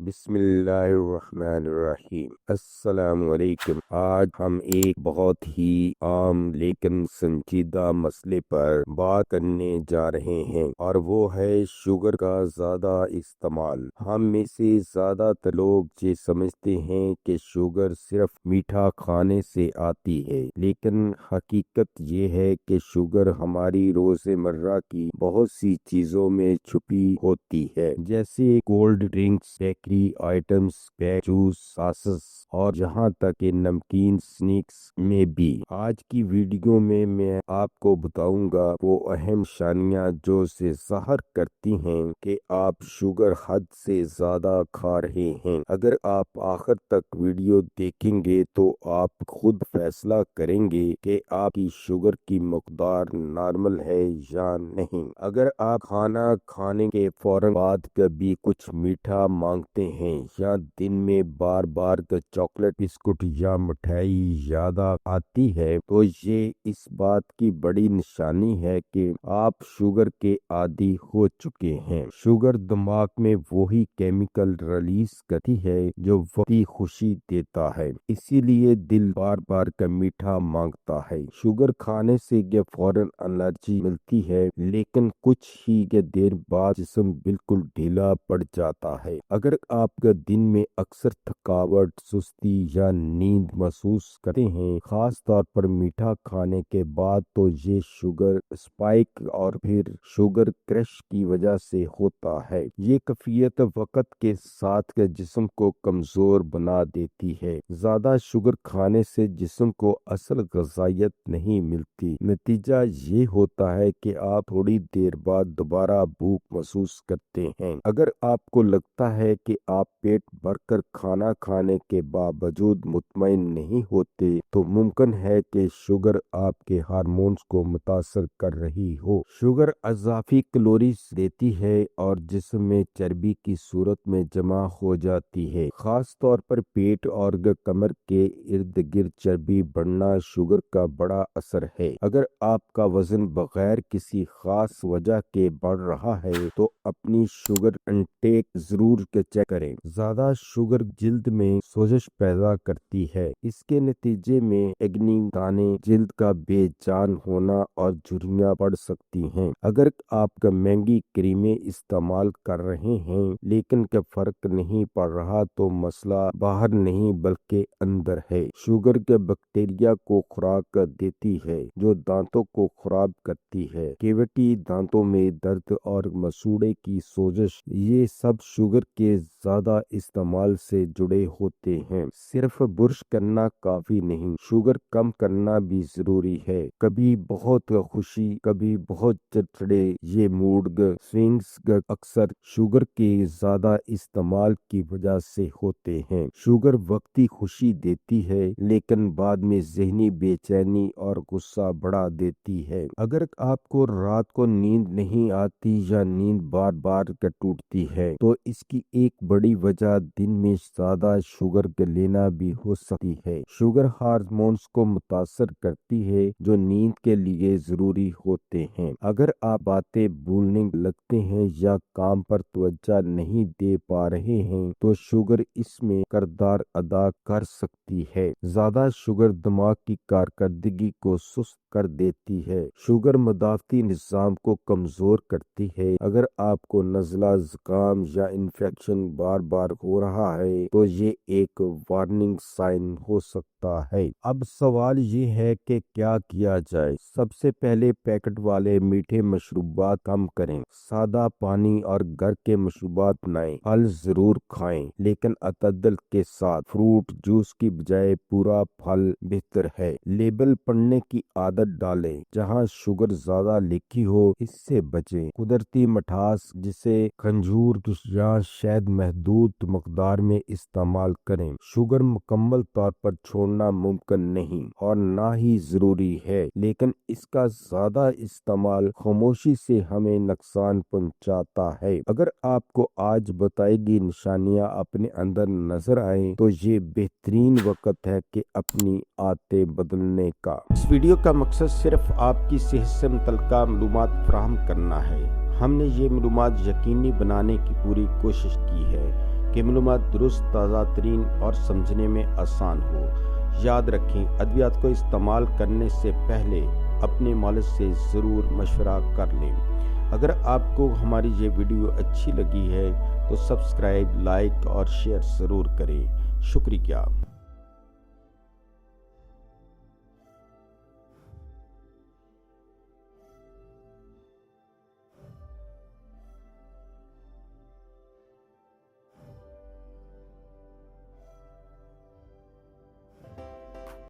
بسم اللہ الرحمن الرحیم۔ السلام علیکم۔ آج ہم ایک بہت ہی عام لیکن سنجیدہ مسئلے پر بات کرنے جا رہے ہیں، اور وہ ہے شوگر کا زیادہ استعمال۔ ہم میں سے زیادہ تر لوگ یہ سمجھتے ہیں کہ شوگر صرف میٹھا کھانے سے آتی ہے، لیکن حقیقت یہ ہے کہ شوگر ہماری روزمرہ کی بہت سی چیزوں میں چھپی ہوتی ہے، جیسے cold drinks, bakery items, pack juice, sauces اور یہاں تک کہ نمکین سنیکس میں بھی۔ آج کی ویڈیو میں آپ کو بتاؤں گا وہ اہم نشانیاں جو سے ظاہر کرتی ہیں کہ آپ شوگر حد سے زیادہ کھا رہے ہیں۔ اگر آپ آخر تک ویڈیو دیکھیں گے تو آپ خود فیصلہ کریں گے کہ آپ کی شوگر کی مقدار نارمل ہے یا نہیں۔ اگر آپ کھانا کھانے کے فوراً بعد کبھی کچھ میٹھا مانگتے ہیں یا دن میں بار بار چاکلیٹ، بسکٹ یا مٹھائی یاد آتی ہے تو یہ اس بات کی بڑی نشانی ہے کہ آپ شوگر کے عادی ہو چکے ہیں۔ شوگر دماغ میں وہی کیمیکل ریلیز کرتی ہے جو وقتی خوشی دیتا ہے، اسی لیے دل بار بار کا میٹھا مانگتا ہے۔ شوگر کھانے سے یہ فوراً انرجی ملتی ہے، لیکن کچھ ہی دیر بعد جسم بالکل ڈھیلا پڑ جاتا ہے۔ اگر آپ کا دن میں اکثر تھکاوٹ، سستی یا نیند محسوس کرتے ہیں، خاص طور پر میٹھا کھانے کے بعد، تو یہ شوگر اسپائک اور پھر شوگر کرش کی وجہ سے ہوتا ہے۔ یہ کیفیت وقت کے ساتھ جسم کو کمزور بنا دیتی ہے۔ زیادہ شوگر کھانے سے جسم کو اصل غذائیت نہیں ملتی۔ نتیجہ یہ ہوتا ہے کہ آپ تھوڑی دیر بعد دوبارہ بھوک محسوس کرتے ہیں۔ اگر آپ کو لگتا ہے کہ آپ پیٹ بھر کر کھانا کھانے کے باوجود مطمئن نہیں ہوتے، تو ممکن ہے کہ شوگر آپ کے ہارمونز کو متاثر کر رہی ہو۔ شوگر اضافی کیلوریز دیتی ہے اور جسم میں چربی کی صورت میں جمع ہو جاتی ہے۔ خاص طور پر پیٹ اور کمر کے ارد گرد چربی بڑھنا شوگر کا بڑا اثر ہے۔ اگر آپ کا وزن بغیر کسی خاص وجہ کے بڑھ رہا ہے تو اپنی شوگر انٹیک ضرور چیک کریں۔ زیادہ شوگر جلد میں سوزش پیدا کرتی ہے۔ اس کے نتیجے میں ایکنی، دانے، جلد کا بے جان ہونا اور جھریاں پڑ سکتی ہیں۔ اگر آپ مہنگی کریمیں استعمال کر رہے ہیں لیکن فرق نہیں پڑ رہا تو مسئلہ باہر نہیں بلکہ اندر ہے۔ شوگر کے بیکٹیریا کو خوراک دیتی ہے جو دانتوں کو خراب کرتی ہے۔ کیویٹی، دانتوں میں درد اور مسوڑھے کی سوزش، یہ سب شوگر کے زیادہ استعمال سے جڑے ہوتے ہیں۔ صرف برش کرنا کافی نہیں، شوگر کم کرنا بھی ضروری ہے۔ کبھی بہت خوشی، کبھی بہت چڑچڑے، یہ موڈ سوئنگز اکثر شوگر کے زیادہ استعمال کی وجہ سے ہوتے ہیں۔ شوگر وقتی خوشی دیتی ہے لیکن بعد میں ذہنی بے چینی اور غصہ بڑھا دیتی ہے۔ اگر آپ کو رات کو نیند نہیں آتی یا نیند بار بار ٹوٹتی ہے تو اس کی ایک بڑی وجہ دن میں زیادہ شوگر لینا بھی ہو سکتی ہے۔ شوگر ہارمونز کو متاثر کرتی ہے جو نیند کے لیے ضروری ہوتے ہیں۔ اگر آپ باتیں بھولنے لگتے ہیں یا کام پر توجہ نہیں دے پا رہے ہیں تو شوگر اس میں کردار ادا کر سکتی ہے۔ زیادہ شوگر دماغ کی کارکردگی کو سست کر دیتی ہے۔ شوگر مدافعتی نظام کو کمزور کرتی ہے۔ اگر آپ کو نزلہ، زکام یا انفیکشن بار بار ہو رہا ہے تو یہ ایک وارننگ سائن ہو سکتا ہے۔ اب سوال یہ ہے کہ کیا کیا جائے؟ سب سے پہلے پیکٹ والے میٹھے مشروبات کم کریں، سادہ پانی اور گھر کے مشروبات بنائیں۔ پھل ضرور کھائیں لیکن اعتدال کے ساتھ۔ فروٹ جوس کی بجائے پورا پھل بہتر ہے۔ لیبل پڑھنے کی عادت ڈالیں، جہاں شوگر زیادہ لکھی ہو اس سے بچیں۔ قدرتی مٹھاس جیسے کھجور یا شہد محدود مقدار میں استعمال کریں۔ شوگر مکمل طور پر چھوڑنا ممکن نہیں اور نہ ہی ضروری ہے، لیکن اس کا زیادہ استعمال خاموشی سے ہمیں نقصان پہنچاتا ہے۔ اگر آپ کو آج بتائی گئی نشانیاں اپنے اندر نظر آئیں تو یہ بہترین وقت ہے کہ اپنی عادتیں بدلنے کا۔ اس ویڈیو کا مقصد صرف آپ کی صحت سے متعلقہ معلومات فراہم کرنا ہے۔ ہم نے یہ معلومات یقینی بنانے کی پوری کوشش کی ہے کہ کہ معلومات درست، تازہ ترین اور سمجھنے میں آسان ہو۔ یاد رکھیں، ادویات کو استعمال کرنے سے پہلے اپنے مالج سے ضرور مشورہ کر لیں۔ اگر آپ کو ہماری یہ ویڈیو اچھی لگی ہے تو سبسکرائب، لائک اور شیئر ضرور کریں۔ شکریہ۔